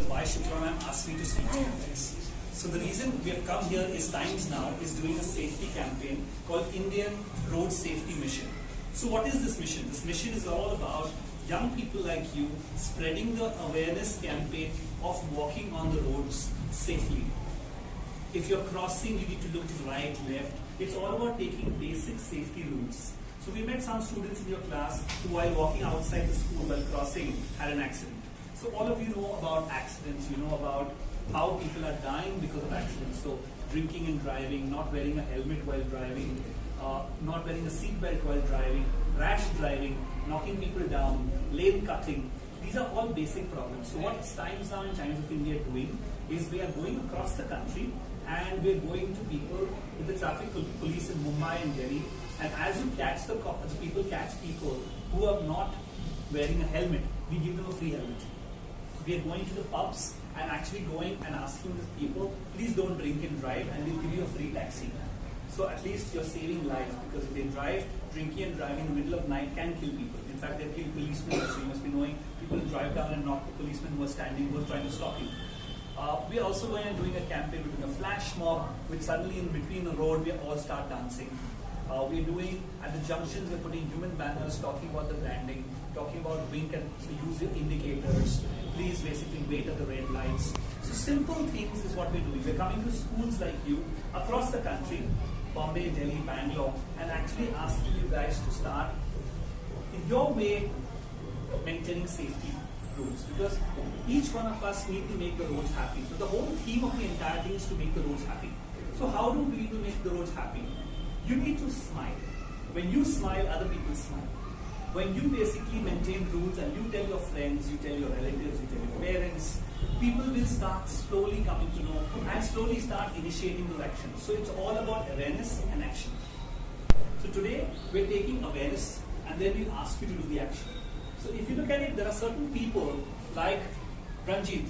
because why Shukra ma'am asked me to speak to you guys. So the reason we have come here is Times Now is doing a safety campaign called Indian Road Safety Mission. So what is this mission? This mission is all about young people like you spreading the awareness campaign of walking on the roads safely. If you're crossing, you need to look to the right, left. It's all about taking basic safety rules. So we met some students in your class who, while walking outside the school while crossing, had an accident. So all of you know about accidents, you know about how people are dying because of accidents. So drinking and driving, not wearing a helmet while driving, not wearing a seatbelt while driving, rash driving, knocking people down, lane cutting. These are all basic problems. So what Times Now and Times of India are doing is we are going across the country and we're going to people with the traffic police in Mumbai and Delhi. And as you catch the people catch people who are not wearing a helmet, we give them a free helmet. We are going to the pubs and actually going and asking the people, please don't drink and drive, and we'll give you a free taxi. So at least you're saving lives, because if they drive, drinking and driving in the middle of night can kill people. In fact, they've killed policemen. So you must be knowing people who drive down and knock the policemen who are standing, who are trying to stop you. We are also going and doing a campaign, we're doing a flash mob, which suddenly in between the road we all start dancing. We're doing at the junctions, we're putting human banners talking about the branding, talking about wink and use your indicators. Please basically wait at the red lights. So simple things is what we're doing. We're coming to schools like you across the country, Bombay, Delhi, Bangalore, and actually asking you guys to start in your way maintaining safety rules, because each one of us need to make the roads happy. So the whole theme of the entire thing is to make the roads happy. So how do people make the roads happy? You need to smile. When you smile, other people smile. When you basically maintain rules and you tell your friends, you tell your relatives, you tell your parents, people will start slowly coming to know and slowly start initiating those actions. So it's all about awareness and action. So today we're taking awareness and then we'll ask you to do the action. So if you look at it, there are certain people like Ranjit.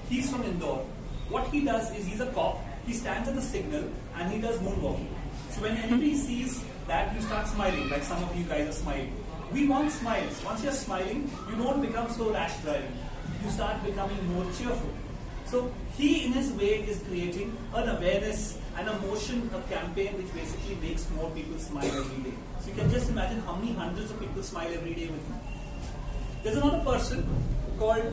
He's from Indore. What he does is he's a cop. He stands at the signal and he does moonwalking. So when anybody sees that, you start smiling, like some of you guys are smiling. We want smiles. Once you're smiling, you don't become so rash driving. You start becoming more cheerful. So he, in his way, is creating an awareness, an emotion, a campaign which basically makes more people smile every day. So you can just imagine how many hundreds of people smile every day with him. There's another person called,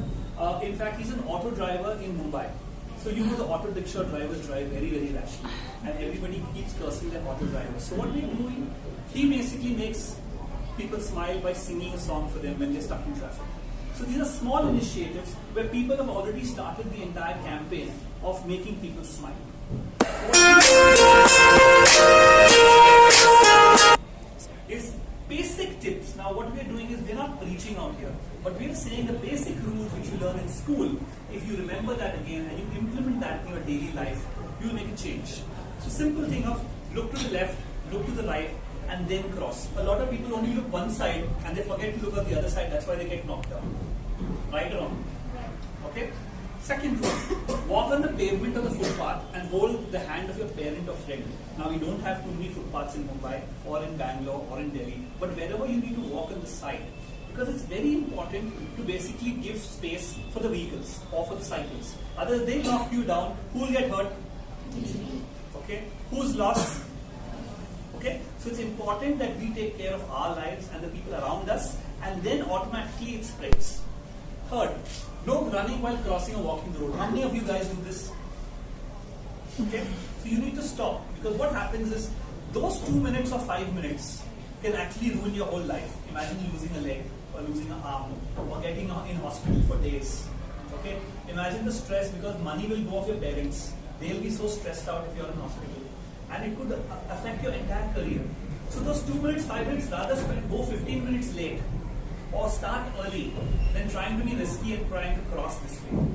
in fact, he's an auto driver in Mumbai. So you know the auto rickshaw drivers drive very, very rashly. And everybody keeps cursing their auto drivers. So what we're doing, he basically makes people smile by singing a song for them when they're stuck in traffic. So these are small initiatives where people have already started the entire campaign of making people smile. Is basic tips. Now what we're doing is we're not preaching out here, but we're saying the basic rules which you learn in school. If you remember that again and you implement that in your daily life, you'll make a change. So simple thing of look to the left, look to the right, and then cross. A lot of people only look one side and they forget to look at the other side. That's why they get knocked down. Right or wrong? Okay? Second rule, walk on the pavement of the footpath and hold the hand of your parent or friend. Now we don't have too many footpaths in Mumbai or in Bangalore or in Delhi, but wherever you need to walk on the side, because it's very important to basically give space for the vehicles or for the cycles. Otherwise they knock you down, who will get hurt? Okay? Who's lost? Okay? So it's important that we take care of our lives and the people around us, and then automatically it spreads. Third, no running while crossing or walking the road. How many of you guys do this? Okay? So you need to stop, because what happens is those 2 minutes or 5 minutes can actually ruin your whole life. Imagine losing a leg or losing an arm or getting in hospital for days. Okay? Imagine the stress, because money will go off your parents. They'll be so stressed out if you're in hospital. And it could affect your entire career. So those 2 minutes, 5 minutes, rather go 15 minutes late or start early than trying to be risky and trying to cross this way.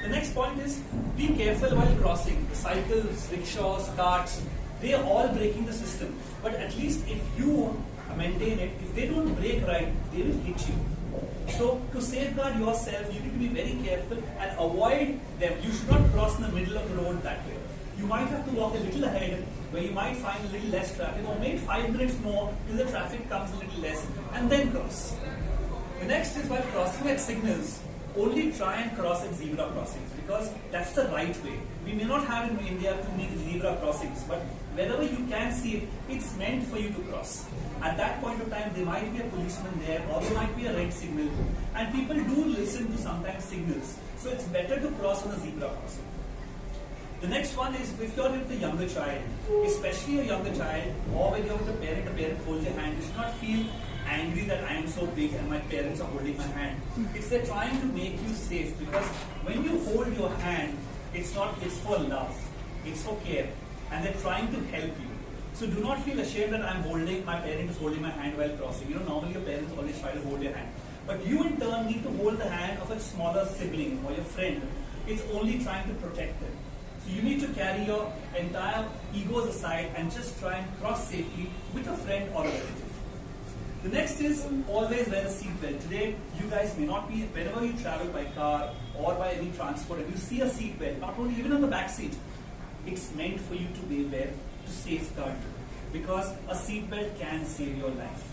The next point is be careful while crossing. The cycles, rickshaws, carts, they are all breaking the system. But at least if you maintain it, if they don't brake right, they will hit you. So to safeguard yourself, you need to be very careful and avoid them. You should not cross in the middle of the road that way. You might have to walk a little ahead where you might find a little less traffic, or maybe 5 minutes more till the traffic comes a little less, and then cross. The next is while crossing at signals, only try and cross at zebra crossings because that's the right way. We may not have in India too many zebra crossings, but wherever you can see it, it's meant for you to cross. At that point of time, there might be a policeman there or there might be a red signal, and people do listen to sometimes signals. So it's better to cross on a zebra crossing. The next one is if you're with a younger child, especially a younger child, or when you're with a parent holds your hand, you should not feel angry that I am so big and my parents are holding my hand. It's they're trying to make you safe because when you hold your hand, it's for love, it's for care, and they're trying to help you. So do not feel ashamed that my parent is holding my hand while crossing. Normally your parents always try to hold your hand. But you in turn need to hold the hand of a smaller sibling or your friend. It's only trying to protect them. So you need to carry your entire egos aside and just try and cross safely with a friend or a relative. The next is always wear a seat belt. Today, you guys may not be, whenever you travel by car or by any transport, and you see a seat belt, not only even on the back seat, it's meant for you to be there to safeguard you, because a seat belt can save your life.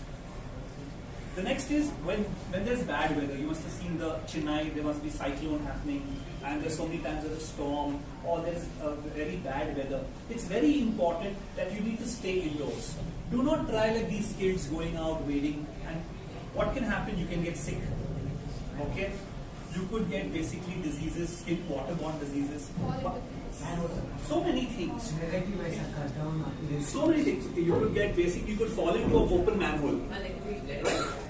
The next is when there's bad weather. You must have seen the Chennai, there must be cyclone happening, and there's so many times there's a storm or there's a very bad weather. It's very important that you need to stay indoors. Do not try like these kids going out wading, and what can happen? You can get sick. Okay? You could get basically diseases, waterborne diseases. So many things. So many things. You could get basically, you could fall into an open manhole. Right?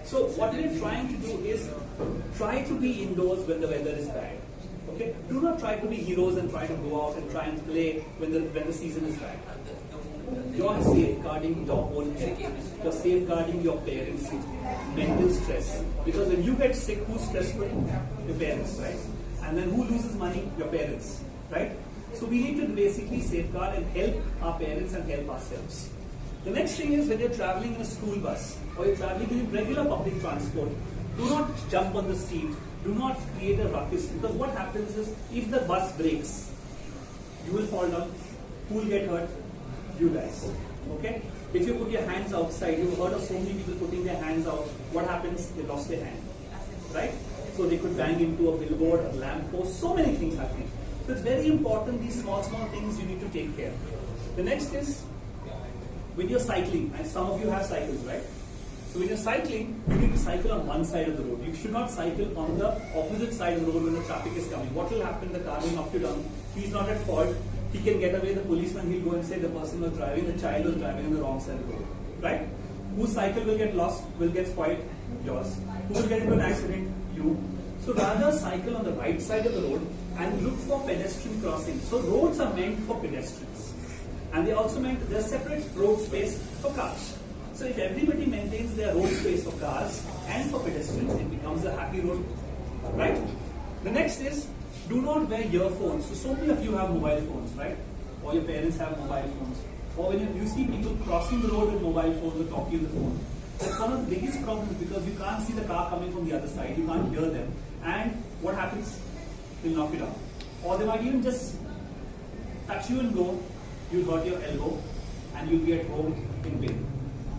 So what we're trying to do is try to be indoors when the weather is bad. Okay? Do not try to be heroes and try to go out and try and play when the season is bad. You're safeguarding your own health. You're safeguarding your parents' mental stress. Because when you get sick, who's stressful? Your parents, right? And then who loses money? Your parents, right? So we need to basically safeguard and help our parents and help ourselves. The next thing is when you're traveling in a school bus or you're traveling in regular public transport, do not jump on the seat. Do not create a ruckus, because what happens is if the bus breaks, you will fall down. Who will get hurt? You guys. Okay? If you put your hands outside, you've heard of so many people putting their hands out. What happens? They lost their hand. Right? So they could bang into a billboard, a lamp post, so many things happening. So it's very important, these small things you need to take care. The next is when you're cycling, and some of you have cycles, right? So when you're cycling, you need to cycle on one side of the road. You should not cycle on the opposite side of the road when the traffic is coming. What will happen? The car will knock you down. He's not at fault. He can get away. The policeman, he'll go and say the person was driving, the child was driving on the wrong side of the road. Right? Whose cycle will get lost, will get spoiled? Yours. Who will get into an accident? You. So rather cycle on the right side of the road and look for pedestrian crossings. So roads are meant for pedestrians. And they also meant there's separate road space for cars. So if everybody maintains their road space for cars and for pedestrians, it becomes a happy road. Right? The next is, do not wear earphones. So many of you have mobile phones, right? Or your parents have mobile phones. Or when you see people crossing the road with mobile phones or talking on the phone. That's one of the biggest problems because you can't see the car coming from the other side. You can't hear them. And what happens? They'll knock you down. Or they might even just touch you and go. You'll hurt your elbow and you'll be at home in pain.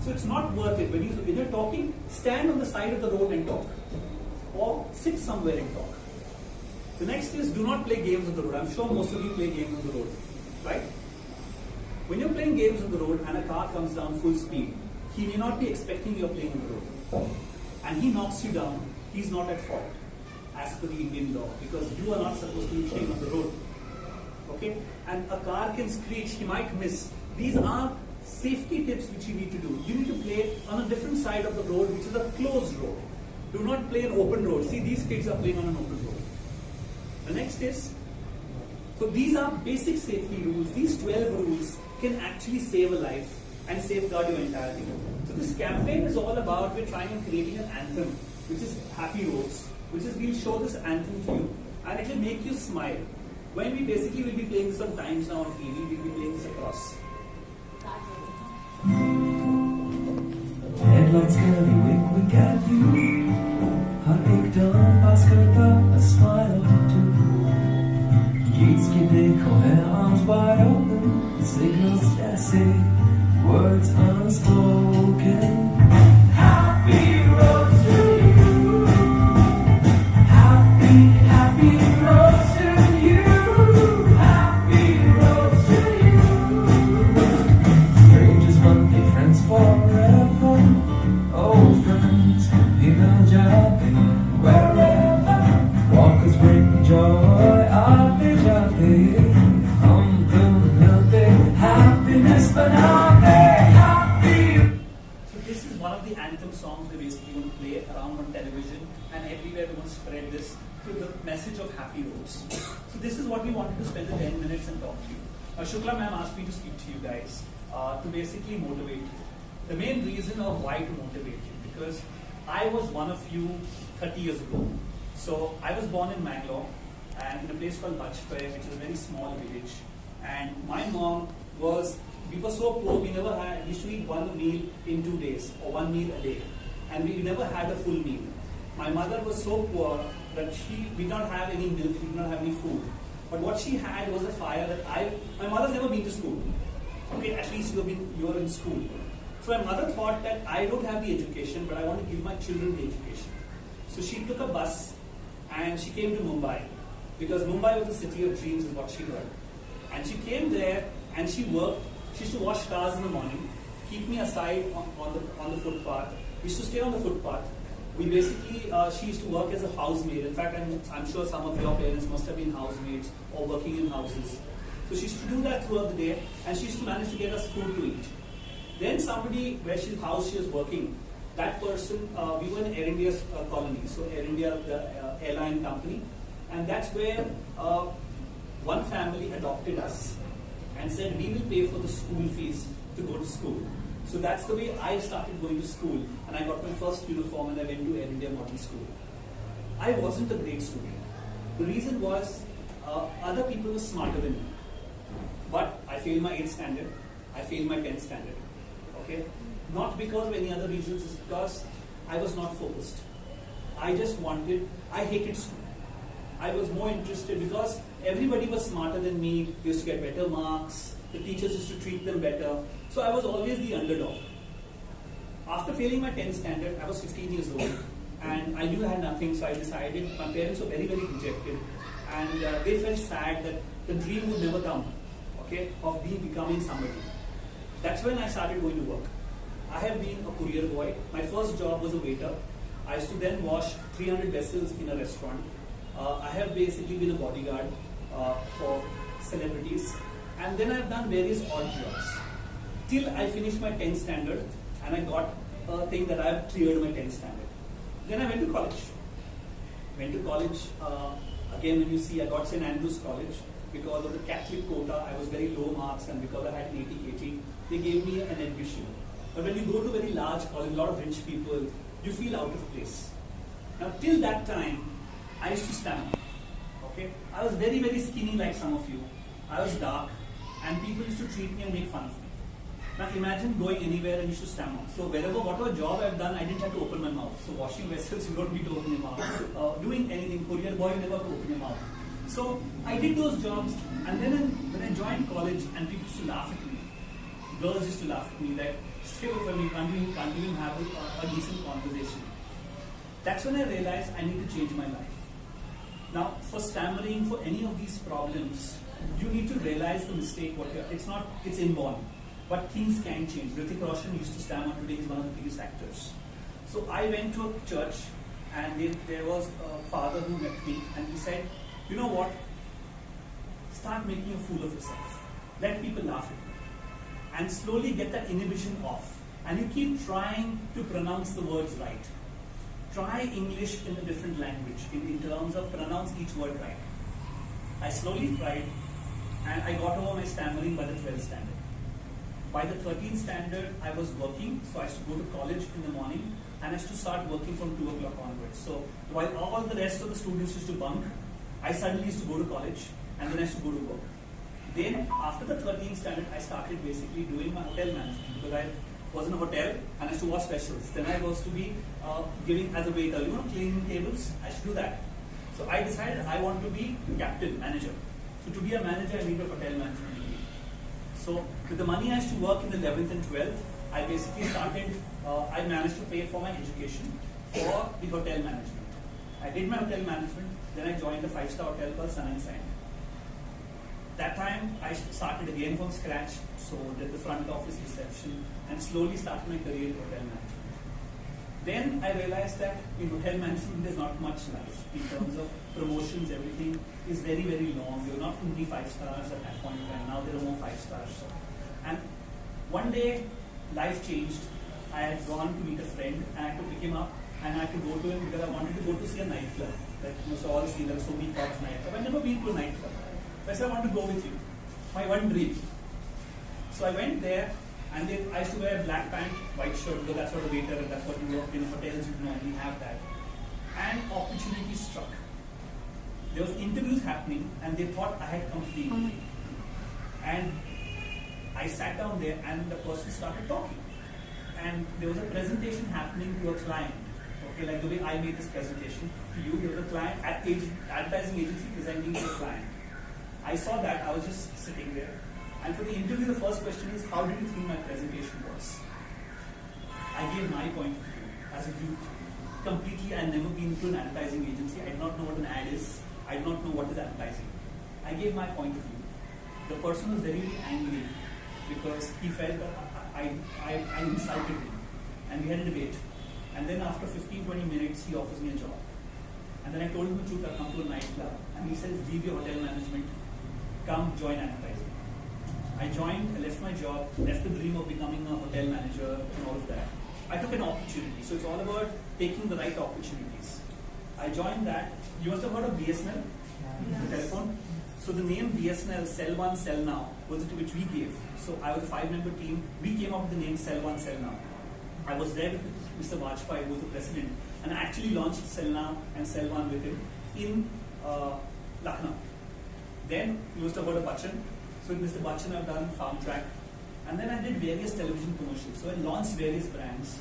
So it's not worth it. When you're talking, stand on the side of the road and talk. Or sit somewhere and talk. The next is do not play games on the road. I'm sure most of you play games on the road. Right? When you're playing games on the road and a car comes down full speed, he may not be expecting you're playing on the road. And he knocks you down, he's not at fault as per the Indian law because you are not supposed to be playing on the road. Okay? And a car can screech, he might miss. These are safety tips which you need to do. You need to play on a different side of the road, which is a closed road. Do not play an open road. See, these kids are playing on an open road. The next is, so these are basic safety rules. These 12 rules can actually save a life and safeguard your entire thing. So this campaign is all about, we're trying and creating an anthem, which is Happy Roads, which is we'll show this anthem to you and it will make you smile. When we basically will be playing this sometimes now on TV, we'll be playing this across. Headlights curly wink at you. Hot egg done, basket a smile or two. Kids की देखो है arms wide open. Signals that say words unspoken. Happy roads to you. Happy joy आते जाते हम तुम मिलते happiness बनाते happy. So this is one of the anthem songs we basically going to play around on television and everywhere. We want to spread this to the message of happy roads. So this is what we wanted to spend the 10 minutes and talk to you. Shukla ma'am asked me to speak to you guys to basically motivate you. The main reason of why to motivate you, because I was one of you 30 years ago. So I was born in Mangalore and in a place called Bajpayee, which is a very small village. And my mom was, we were so poor, we used to eat one meal in 2 days or one meal a day. And we never had a full meal. My mother was so poor that we did not have any milk, we did not have any food. But what she had was a fire that my mother's never been to school. Okay, at least you are in school. So my mother thought that I don't have the education, but I want to give my children the education. So she took a bus and she came to Mumbai, because Mumbai was the city of dreams is what she heard. And she came there and she worked. She used to wash cars in the morning, keep me aside on the footpath. We used to stay on the footpath. We basically, she used to work as a housemaid. In fact, I'm sure some of your parents must have been housemaids or working in houses. So she used to do that throughout the day, and she used to manage to get us food to eat. Then somebody, house she was working, that person, we were in Air India's colony, so Air India, the airline company, and that's where one family adopted us and said, we will pay for the school fees to go to school. So that's the way I started going to school, and I got my first uniform and I went to Air India Model School. I wasn't a great student. The reason was other people were smarter than me. But I failed my 8th standard, I failed my 10th standard. Okay? Not because of any other reasons, it's because I was not focused. I hated school. I was more interested because everybody was smarter than me, they used to get better marks, the teachers used to treat them better. So I was always the underdog. After failing my 10th standard, I was 15 years old and I knew I had nothing, so I decided, my parents were very, very dejected and they felt sad that the dream would never come, okay, of becoming somebody. That's when I started going to work. I have been a courier boy. My first job was a waiter. I used to then wash 300 vessels in a restaurant. I have basically been a bodyguard for celebrities. And then I've done various odd jobs. Till I finished my 10th standard and I got a thing that I've cleared my 10th standard. Then I went to college. Again, when you see, I got St. Andrews College. Because of the Catholic quota, I was very low marks, and because I had an 80 they gave me an admission. But when you go to very large college, a lot of rich people, you feel out of place. Now, till that time, I used to stammer. Okay, I was very, very skinny like some of you. I was dark, and people used to treat me and make fun of me. Now, imagine going anywhere and you used to stammer. So, whatever job I've done, I didn't have to open my mouth. So, washing vessels, you don't need to open your mouth. Doing anything, courier boy, you never have to open your mouth. So I did those jobs, and then when I joined college and people used to laugh at me, girls used to laugh at me like, stay away from me, can't even have a decent conversation. That's when I realized I need to change my life. Now, for stammering, for any of these problems, you need to realize the mistake, it's inborn. But things can change. Hrithik Roshan used to stammer, today he's one of the biggest actors. So I went to a church, and there was a father who met me, and he said, you know what? Start making a fool of yourself. Let people laugh at you. And slowly get that inhibition off. And you keep trying to pronounce the words right. Try English in a different language in terms of pronounce each word right. I slowly tried, and I got over my stammering by the 12th standard. By the 13th standard, I was working, so I used to go to college in the morning, and I used to start working from 2 o'clock onwards. So while all the rest of the students used to bunk, I suddenly used to go to college, and then I used to go to work. Then, after the 13th standard, I started basically doing my hotel management, because I was in a hotel and I used to wash vessels. Then I was to be giving as a waiter, cleaning tables. I should do that. So I decided I want to be captain, manager. So to be a manager, I need a hotel management degree. So with the money I used to work in the 11th and 12th, I basically started, I managed to pay for my education for the hotel management. I did my hotel management, then I joined a 5-star hotel called Sun and Sand. That time I started again from scratch, so did the front office reception and slowly started my career in hotel management. Then I realized that in hotel management there's not much life in terms of promotions, everything is very, very long. They were not only 5 stars at that point in time. Now there are more 5 stars. And one day, life changed. I had gone to meet a friend and I had to pick him up and I had to go to him because I wanted to go to see a nightclub. Like, so all see there were so many pubs, nightclub. I've never been to a nightclub. So I said, I want to go with you. My one dream. So I went there and I used to wear a black pant, white shirt because that's what a waiter and that's what you work in hotels, you normally have that. And opportunity struck. There was interviews happening and they thought I had completed. And I sat down there and the person started talking. And there was a presentation happening to a client. Okay, like the way I made this presentation to you, there was a client advertising agency presenting to a client. I saw that, I was just sitting there. And for the interview, the first question is, how did you think my presentation was? I gave my point of view as a youth. Completely, I had never been to an advertising agency. I did not know what an ad is. I did not know what is advertising. I gave my point of view. The person was very angry because he felt that I insulted him. And we had a debate. And then after 15-20 minutes, he offers me a job. And then I told him the truth, I'll come to a nightclub. And he says, leave your hotel management, come join advertising. I joined, I left my job, left the dream of becoming a hotel manager and all of that. I took an opportunity. So it's all about taking the right opportunities. I joined that. You must have heard of BSNL, the telephone. So the name BSNL, Sell One, Sell Now, was it which we gave. So I was a 5-member team. We came up with the name Sell One, Sell Now. I was there with Mr. Vajpayee, who was the president, and I actually launched Sell Now and Sell One with him in Lucknow. Then you must have heard of Bachchan. So with Mr. Bachchan, I've done Farm Track. And then I did various television commercials. So I launched various brands.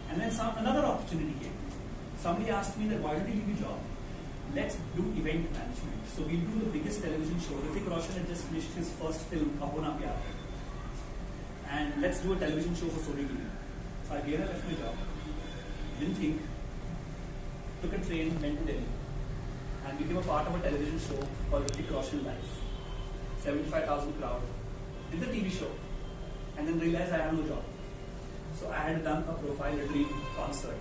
And then another opportunity came. Somebody asked me that, why did you leave your job? Let's do event management. So we'll do the biggest television show. Hrithik Roshan had just finished his first film, Kaho Na Pyar. And let's do a television show for Sony TV. So again, I left my job. Didn't think. Took a train, went to Delhi. And became a part of a television show called Hrithik Roshan Live. 75,000 crowd. Did the TV show. And then realized I had no job. So I had done a profile, a dream concert.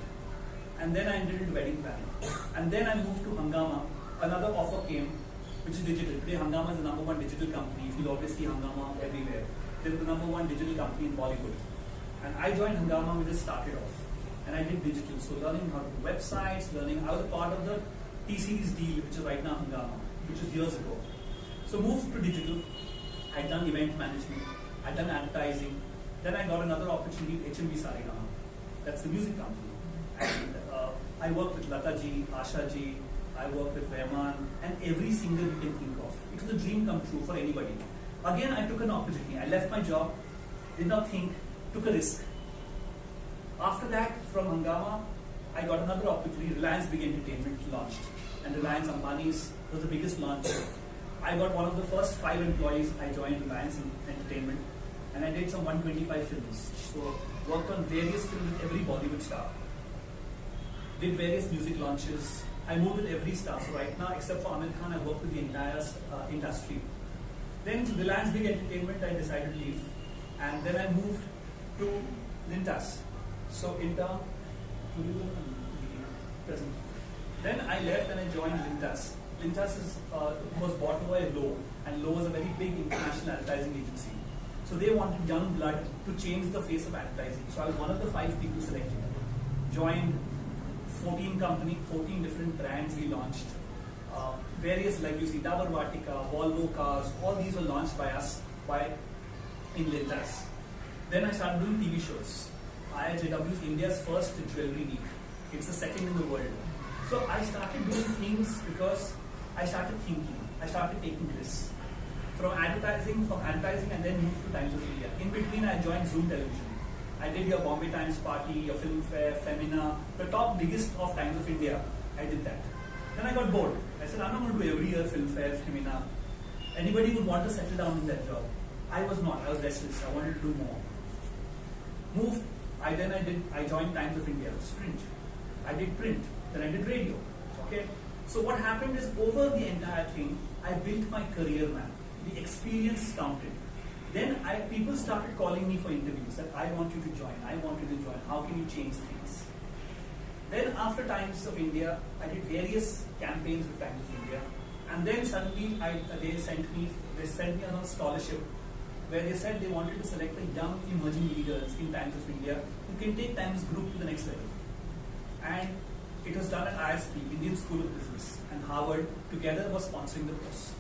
And then I entered into wedding planning. And then I moved to Hungama. Another offer came, which is digital. Today Hungama is the #1 digital company. You'll always see Hungama everywhere. They're the #1 digital company in Bollywood. And I joined Hungama, we just started off. And I did digital. So learning how to do websites, I was a part of the T-Series deal, which is right now Hungama, which was years ago. So moved to digital. I'd done event management. I'd done advertising. Then I got another opportunity at HMV Saregama. That's the music company. And I worked with Lata ji, Asha ji, I worked with Rahman, and every singer you can think of. It was a dream come true for anybody. Again, I took an opportunity. I left my job, did not think, took a risk. After that, from Hungama, I got another opportunity. Reliance Big Entertainment launched. And Reliance Ambani's was the biggest launch. I got one of the first 5 employees. I joined Reliance Entertainment. And I did some 125 films. So worked on various films with every Bollywood star. Did various music launches. I moved with every star. So right now, except for Amir Khan, I worked with the entire industry. Then Reliance Big Entertainment, I decided to leave. And then I moved to Lintas. So in term, present. Then I left and I joined Lintas. Lintas was bought by Lowe, and Lowe was a very big international advertising agency. So they wanted young blood to change the face of advertising. So I was one of the 5 people selected. Joined 14 different brands we launched. Various, like you see, Dabur Vatika, Volvo cars, all these were launched by us in Lintas. Then I started doing TV shows. IIJW is India's first jewelry week. It's the second in the world. So I started doing things because I started thinking. I started taking risks. From advertising and then moved to Times of India. In between, I joined Zoom Television. I did your Bombay Times Party, your Filmfare, Femina, the top biggest of Times of India. I did that. Then I got bored. I said, I'm not going to do every year Filmfare, Femina. Anybody would want to settle down in that job. I was not. I was restless. I wanted to do more. Moved. I joined Times of India, which is print. I did print. Then I did radio. Okay. So what happened is, over the entire thing, I built my career map. The experience counted. Then people started calling me for interviews that I want you to join, I want you to join, how can you change things? Then after Times of India, I did various campaigns with Times of India, and then suddenly they sent me on a scholarship where they said they wanted to select the young emerging leaders in Times of India who can take Times Group to the next level. And it was done at ISB, Indian School of Business, and Harvard together was sponsoring the course.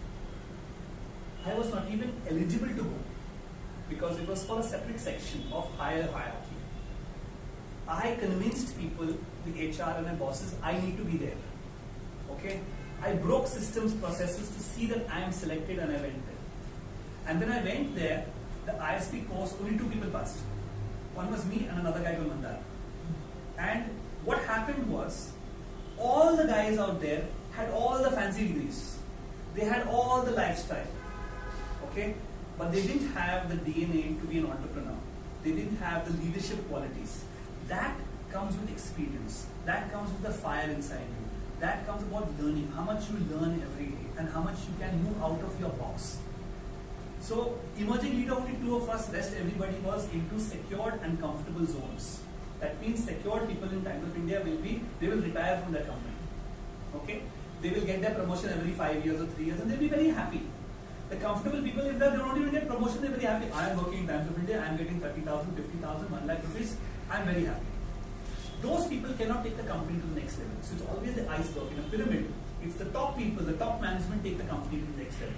I was not even eligible to go because it was for a separate section of higher hierarchy. I convinced people, the HR and my bosses, I need to be there. Okay? I broke systems, processes to see that I am selected, and I went there. And when I went there, the ISP course, only 2 people passed. One was me and another guy from Mandara. And what happened was, all the guys out there had all the fancy degrees. They had all the lifestyle. Okay? But they didn't have the DNA to be an entrepreneur. They didn't have the leadership qualities. That comes with experience. That comes with the fire inside you. That comes about learning, how much you learn every day and how much you can move out of your box. So, emerging leader, only 2 of us, rest everybody was into secured and comfortable zones. That means secured people in Times of India they will retire from their company. Okay? They will get their promotion every 5 years or 3 years and they'll be very happy. The comfortable people, if they don't even get promotion, they're very happy. I am working in Times of India, I am getting 30,000, 50,000, 1 lakh rupees, I am very happy. Those people cannot take the company to the next level. So it's always the iceberg in a pyramid. It's the top people, the top management take the company to the next level.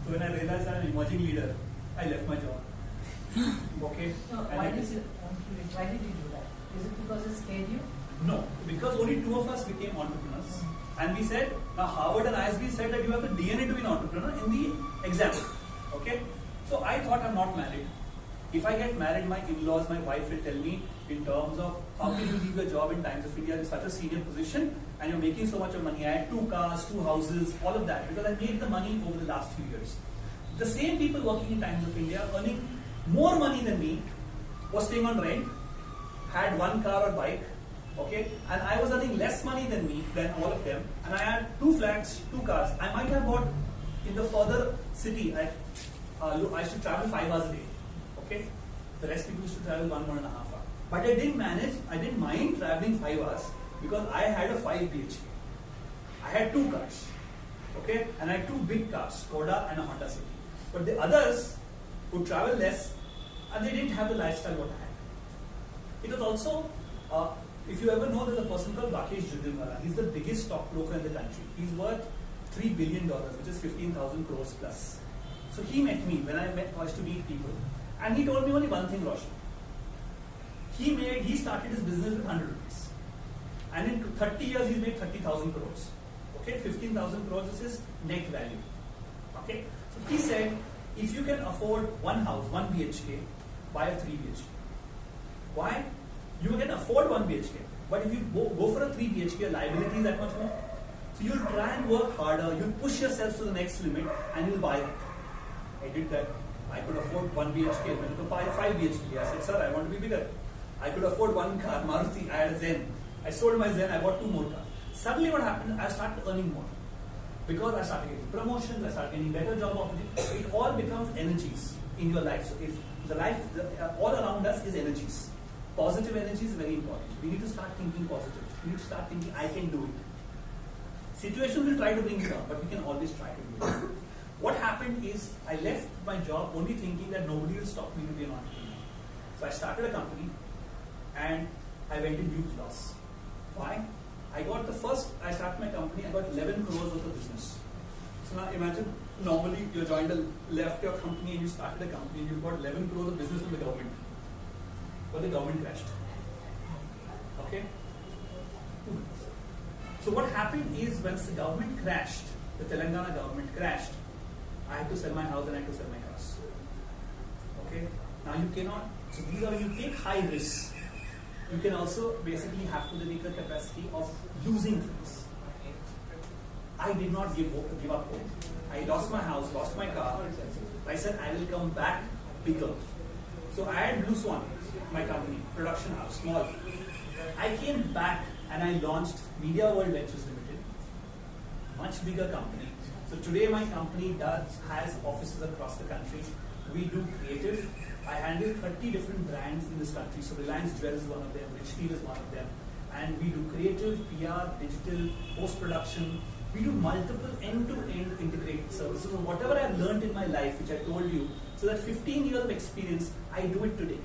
So when I realized I'm an emerging leader, I left my job. Okay? No, why did you do that? Is it because it scared you? No, because only 2 of us became entrepreneurs. And we said, now Harvard and ISB said that you have the DNA to be an entrepreneur in the exam. Okay? So I thought, I'm not married. If I get married, my in-laws, my wife will tell me in terms of how can you leave your job in Times of India in such a senior position and you're making so much of money. I had 2 cars, 2 houses, all of that because I made the money over the last few years. The same people working in Times of India earning more money than me was staying on rent, had 1 car or bike, okay, and I was earning less money than all of them, and I had 2 flats, 2 cars. I might have bought in the further city. I should travel 5 hours a day. Okay, the rest people used to travel 1.5 hours. But I didn't mind traveling 5 hours because I had a 5 BHK. I had 2 cars, okay, and I had 2 big cars, Skoda and a Honda City. But the others who travel less, and they didn't have the lifestyle what I had. It was also, if you ever know, there's a person called Rakesh Jujunwala. He's the biggest stockbroker in the country. He's worth $3 billion, which is 15,000 crores plus. So he met me when I used to meet people. And he told me only one thing, Roshan. He started his business with 100 rupees. And in 30 years, he's made 30,000 crores. Okay, 15,000 crores is his net value. Okay, so he said, if you can afford 1 house, 1 BHK, buy a 3 BHK. Why? You can afford 1 BHK, but if you go for a 3 BHK, liability is that much more. So you'll try and work harder, you'll push yourself to the next limit, and you'll buy that. I did that. I could afford 1 BHK, I went to buy 5 BHK. I said, sir, I want to be bigger. I could afford 1 car, Maruti, I had a Zen. I sold my Zen, I bought 2 more cars. Suddenly what happened, I started earning more. Because I started getting promotions, I started getting better job opportunities. It all becomes energies in your life. So if the life, all around us is energies. Positive energy is very important. We need to start thinking positive. We need to start thinking, I can do it. Situations will try to bring you down, but we can always try to do it. What happened is, I left my job only thinking that nobody will stop me to be an entrepreneur. So I started a company, and I went in huge loss. Why? I started my company, I got 11 crores worth of business. So now imagine, normally you left your company and you started a company and you got 11 crores of business from the government. But the government crashed. Okay? So what happened is, once the government crashed, the Telangana government crashed, I had to sell my house and I had to sell my cars. Okay? Now you cannot, so these are when you take high risks. You can also basically have to make the capacity of losing things. I did not give up hope. I lost my house, lost my car. I said I will come back bigger. So I had Blue Swan, my company, production house, small. I came back and I launched Media World Ventures Limited, much bigger company. So today my company has offices across the country. We do creative. I handle 30 different brands in this country. So Reliance Jewels is one of them, Richfield is one of them. and we do creative, PR, digital, post-production. We do multiple end-to-end integrated services. So whatever I've learned in my life, which I told you, so that 15 years of experience, I do it today.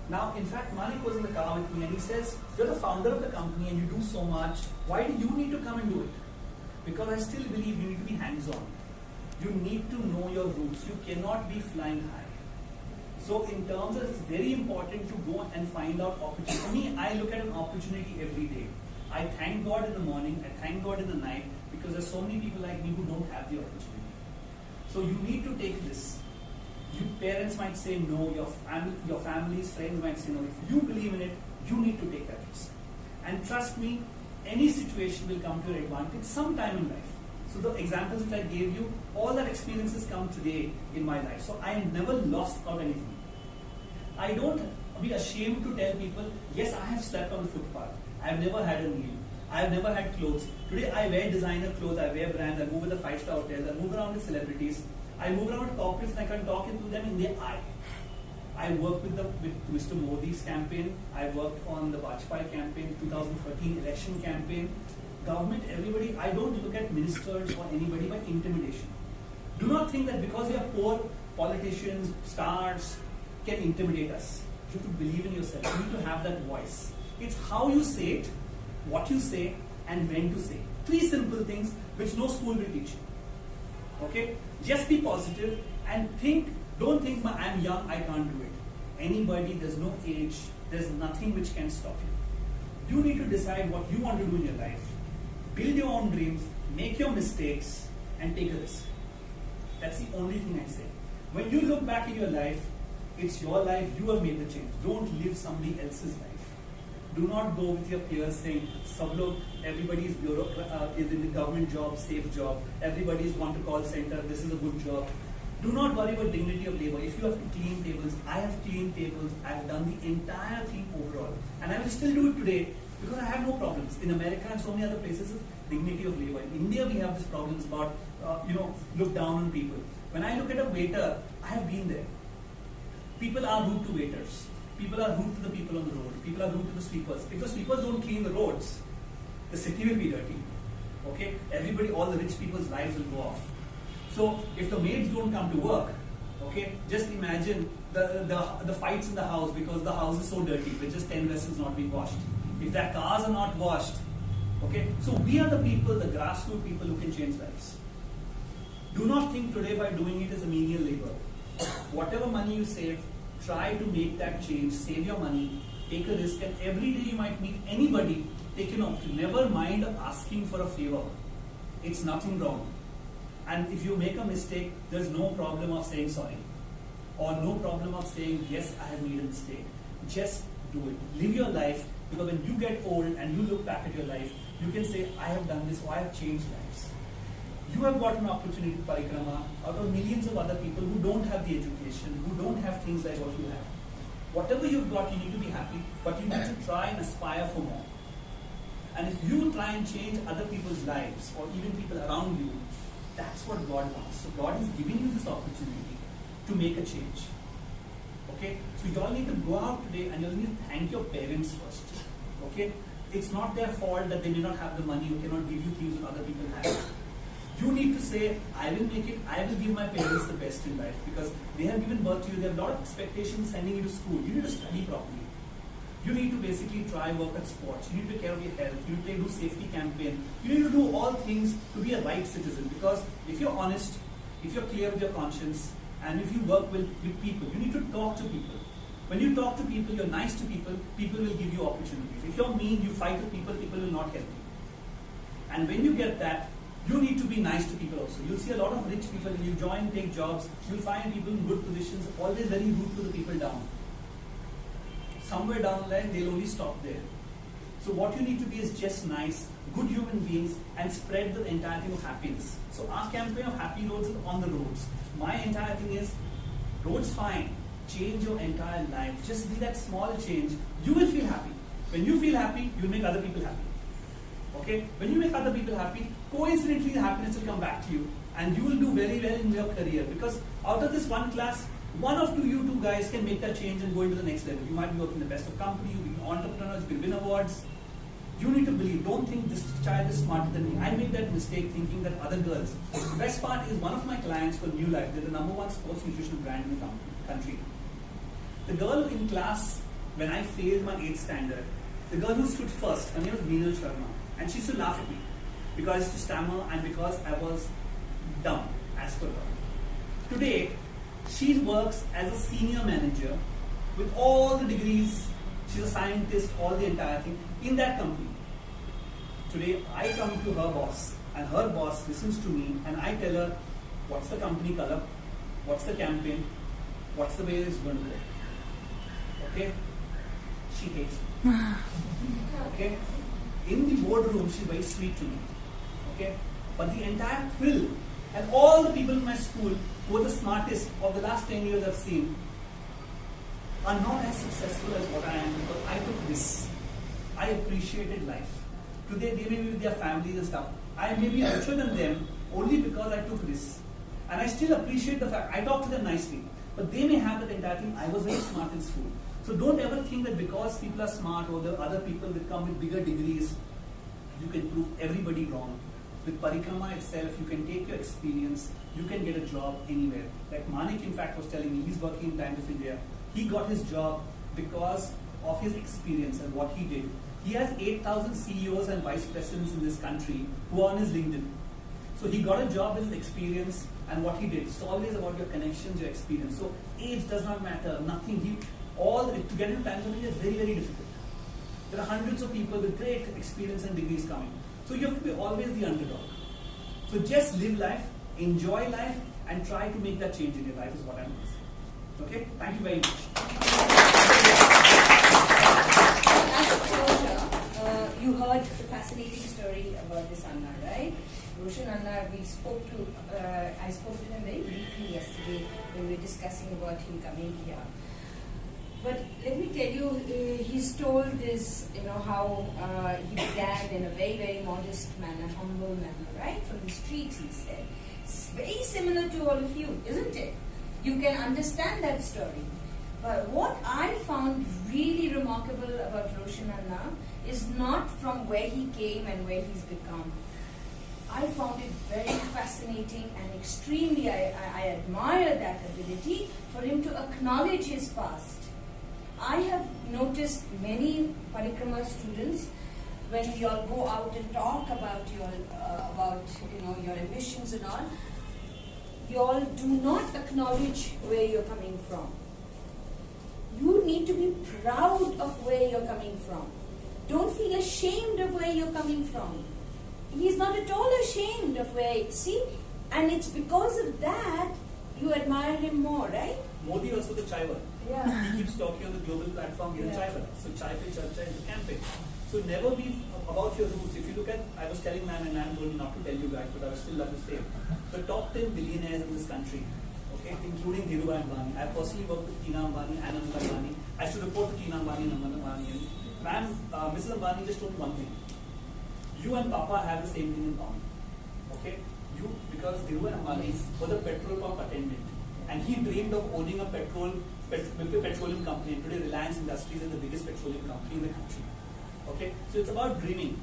Now, in fact, Manik was in the car with me and he says, you're the founder of the company and you do so much. Why do you need to come and do it? Because I still believe you need to be hands-on. You need to know your roots. You cannot be flying high. So in terms of, it's very important to go and find out opportunity. For me, I look at an opportunity every day. I thank God in the morning, I thank God in the night, because there's so many people like me who don't have the opportunity. So you need to take this. You parents might say no, your family's friends might say no. If you believe in it, you need to take that risk. And trust me, any situation will come to your advantage sometime in life. So the examples that I gave you, all that experiences come today in my life. So I never lost out anything. I don't be ashamed to tell people, yes, I have slept on the footpath. I have never had a meal. I have never had clothes. Today I wear designer clothes, I wear brands, I move with the 5-star hotels, I move around with celebrities. I move around with corporates and I can talk into them in their eye. I work with Mr. Modi's campaign. I worked on the Vajpayee campaign, 2013 election campaign. Government, everybody, I don't look at ministers or anybody by intimidation. Do not think that because we are poor, politicians, stars can intimidate us. You have to believe in yourself. You need to have that voice. It's how you say it, what you say, and when to say. 3 simple things which no school will teach you. Okay? Just be positive and think, don't think I'm young, I can't do it. Anybody, there's no age, there's nothing which can stop you. You need to decide what you want to do in your life. Build your own dreams, make your mistakes, and take a risk. That's the only thing I say. When you look back in your life, it's your life, you have made the change. Don't live somebody else's life. Do not go with your peers saying, everybody is in the government job, safe job, everybody is want to call center, this is a good job. Do not worry about dignity of labor. If you have to clean tables, I have cleaned tables, I have done the entire thing overall. And I will still do it today because I have no problems. In America and so many other places, it's dignity of labor. In India, we have these problems about, look down on people. When I look at a waiter, I have been there. People are rude to waiters. People are rude to the people on the road. People are rude to the sweepers. If the sweepers don't clean the roads, the city will be dirty. Okay? Everybody, all the rich people's lives will go off. So if the maids don't come to work, okay, just imagine the fights in the house because the house is so dirty with just 10 vessels not being washed. If their cars are not washed, okay, so we are the people, the grassroots people who can change lives. Do not think today by doing it as a menial labor. Whatever money you save, try to make that change, save your money, take a risk, and every day you might meet anybody, take an option. Never mind asking for a favor. It's nothing wrong. And if you make a mistake, there's no problem of saying sorry. Or no problem of saying, yes, I have made a mistake. Just do it. Live your life, because when you get old and you look back at your life, you can say, I have done this, or I have changed lives. You have got an opportunity, Parikrama, out of millions of other people who don't have the education, who don't have things like what you have. Whatever you've got, you need to be happy, but you need to try and aspire for more. And if you try and change other people's lives, or even people around you, that's what God wants. So God is giving you this opportunity to make a change. Okay? So you all need to go out today and you'll need to thank your parents first. Okay? It's not their fault that they may not have the money or cannot give you things that other people have. You need to say, I will make it, I will give my parents the best in life because they have given birth to you. They have a lot of expectations sending you to school. You need to study properly. You need to basically try work at sports. You need to take care of your health. You need to do safety campaign. You need to do all things to be a right citizen because if you're honest, if you're clear with your conscience, and if you work with people, you need to talk to people. When you talk to people, you're nice to people, people will give you opportunities. If you're mean, you fight with people, people will not help you. And when you get that, you need to be nice to people also. You'll see a lot of rich people, when you join, take jobs, you'll find people in good positions, always very rude to the people down. Somewhere down the line, they'll only stop there. So what you need to be is just nice, good human beings, and spread the entire thing of happiness. So our campaign of Happy Roads is on the roads. My entire thing is, roads fine, change your entire life. Just be that small change. You will feel happy. When you feel happy, you'll make other people happy. Okay? When you make other people happy, coincidentally the happiness will come back to you and you will do very well in your career because out of this one class, one of you two guys can make that change and go into the next level. You might be working in the best of company, you'll be entrepreneurs, you will win awards. You need to believe. Don't think this child is smarter than me. I made that mistake thinking that other girls. The best part is one of my clients for New Life. They're the #1 sports nutrition brand in the country. The girl in class, when I failed my 8th standard, the girl who stood first, her name was Meenal Sharma. And she used to laugh at me because I used to stammer and because I was dumb as per her. Today, she works as a senior manager with all the degrees. She's a scientist, all the entire thing in that company. Today, I come to her boss and her boss listens to me and I tell her what's the company color, what's the campaign, what's the way it's going to go. Okay? She hates me. Okay? In the boardroom, she's very sweet to me. Okay? But the entire quill and all the people in my school who are the smartest of the last 10 years I've seen are not as successful as what I am because I took this. I appreciated life. Today they may be with their families and stuff. I may be richer than them only because I took this. And I still appreciate the fact, I talk to them nicely. But they may have that entire thing, I was very smart in school. So don't ever think that because people are smart or the other people that come with bigger degrees, you can prove everybody wrong. With Parikrama itself, you can take your experience, you can get a job anywhere. Like Manik in fact was telling me, he's working in Times of India. He got his job because of his experience and what he did. He has 8,000 CEOs and vice presidents in this country who are on his LinkedIn. So he got a job with his experience and what he did. It's always about your connections, your experience. So age does not matter, nothing. To get into Times of India is very, very difficult. There are hundreds of people with great experience and degrees coming. So you have to be always the underdog. So just live life, enjoy life, and try to make that change in your life is what I'm going to say. Okay? Thank you very much. As a closure, you heard the fascinating story about this Anna, right? Roshan Anna, I spoke to him very briefly yesterday when we were discussing about him coming here. But let me tell you, he's told this, how he began in a very, very modest manner, humble manner, right? From the streets, he said. It's very similar to all of you, isn't it? You can understand that story. But what I found really remarkable about Roshan Anna is not from where he came and where he's become. I found it very fascinating and extremely, I admire that ability for him to acknowledge his past. I have noticed many Parikrama students, when we all go out and talk about your ambitions and all, you all do not acknowledge where you're coming from. You need to be proud of where you're coming from. Don't feel ashamed of where you're coming from. He's not at all ashamed of where, see? And it's because of that you admire him more, right? Modi also the Chaiwar. Yeah. He keeps talking on the global platform, he's a Chaiwar. So Chai Pe Charcha is a campaign. So never be about your roots. If you look at, I was telling Nan and Nan told me not to tell you guys, but I would still love to say, the top 10 billionaires in this country, okay, including Dhirubhai Ambani. I personally worked with Tina Ambani and Anand Ambani. I used to report to Tina Ambani and Anand Ambani. And Mrs. Ambani just told me one thing. You and Papa have the same thing in common. Okay? You, because Dhirubhai Ambani was a petrol pump attendant. And he dreamed of owning a petroleum company. And today Reliance Industries is the biggest petroleum company in the country. Okay? So it's about dreaming.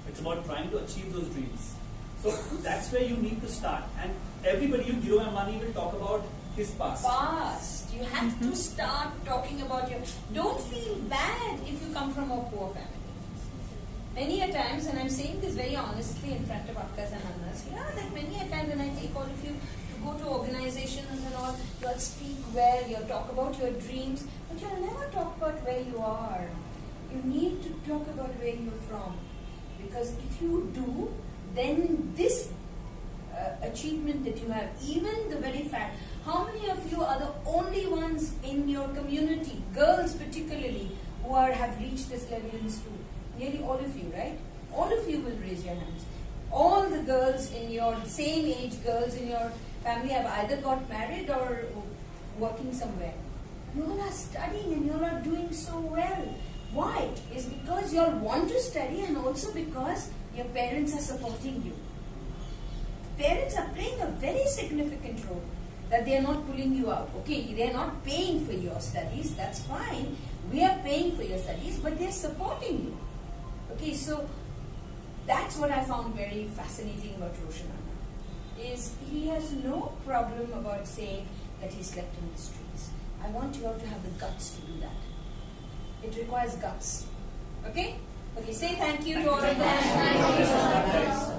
It's about trying to achieve those dreams. So that's where you need to start. And everybody, Dhirubhai Ambani will talk about his past. Past. You have to start talking about your... Don't feel bad if you come from a poor family. Many a times, and I'm saying this very honestly in front of Akkas and Annas, that many a time when I take all of you to go to organizations and all, you'll speak well, you'll talk about your dreams, but you'll never talk about where you are. You need to talk about where you're from. Because if you do, then this achievement that you have, even the very fact, how many of you are the only ones in your community, girls particularly, who have reached this level in school? Nearly all of you, right? All of you will raise your hands. All the girls in your, same age girls in your family have either got married or working somewhere. You all are studying and you all are doing so well. Why? It's because you all want to study and also because your parents are supporting you. Parents are playing a very significant role, that they are not pulling you out. Okay, they are not paying for your studies, that's fine. We are paying for your studies, but they are supporting you. Okay, so that's what I found very fascinating about Roshan Anna, is he has no problem about saying that he slept in the streets. I want you all to have the guts to do that. It requires guts. Okay? Okay, say thank you to all of them. Thank you.